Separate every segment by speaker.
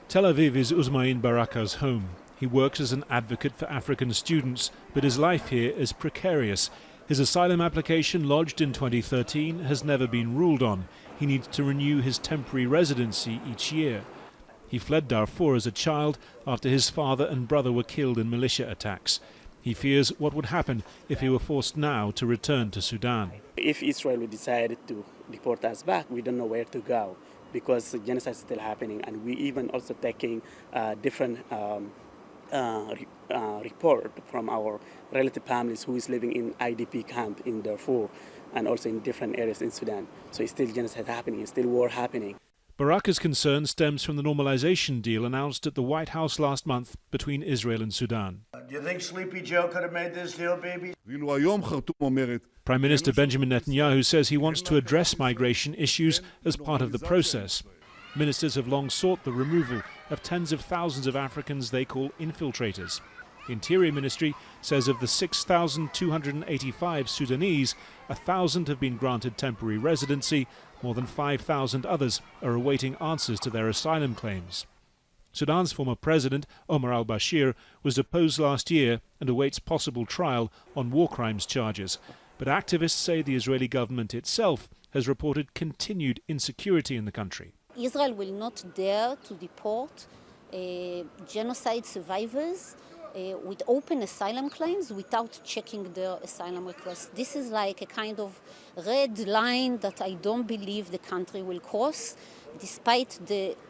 Speaker 1: Tel Aviv is USUMAIN BARAKA's home. He works as an advocate for African students, but his life here is precarious. His asylum application, lodged in 2013, has never been ruled on. He needs to renew his temporary residency each year. He fled Darfur as a child after his father and brother were killed in militia attacks. He fears what would happen if he were forced now to return to Sudan.
Speaker 2: If Israel would decide to deport us back, we don't know where to go because the genocide is still happening, and we even also taking different report from our relative families who is living in IDP camp in Darfur and also in different areas in Sudan. So it's still genocide happening, it's still war happening.
Speaker 1: Baraka's concern stems from the normalisation deal announced at the White House last month between Israel and Sudan.
Speaker 3: Do you think Sleepy Joe could have made this deal, baby?
Speaker 1: Prime Minister Benjamin Netanyahu says he wants to address migration issues as part of the process. Ministers have long sought the removal of tens of thousands of Africans they call infiltrators. The Interior Ministry says of the 6,285 Sudanese, 1,000 have been granted temporary residency. More than 5,000 others are awaiting answers to their asylum claims. Sudan's former president, Omar al-Bashir, was deposed last year and awaits possible trial on war crimes charges. But activists say the Israeli government itself has reported continued insecurity in the country.
Speaker 4: Israel will not dare to deport genocide survivors with open asylum claims without checking their asylum requests. This is like a kind of red line that I don't believe the country will cross, despite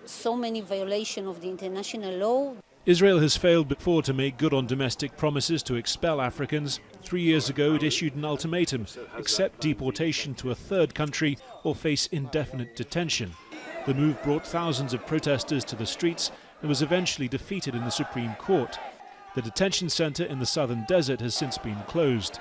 Speaker 4: so many violations of the international law.
Speaker 1: Israel has failed before to make good on domestic promises to expel Africans. 3 years ago it issued an ultimatum: accept deportation to a third country or face indefinite detention. The move brought thousands of protesters to the streets and was eventually defeated in the Supreme Court. The detention centre in the southern desert has since been closed.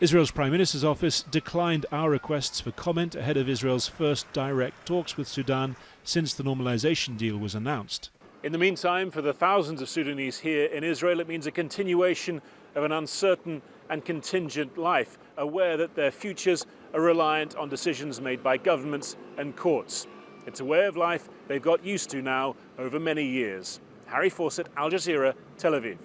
Speaker 1: Israel's Prime Minister's office declined our requests for comment ahead of Israel's first direct talks with Sudan since the normalisation deal was announced. In the meantime, for the thousands of Sudanese here in Israel, it means a continuation of an uncertain and contingent life, aware that their futures are reliant on decisions made by governments and courts. It's a way of life they've got used to now over many years. Harry Fawcett, Al Jazeera, Tel Aviv.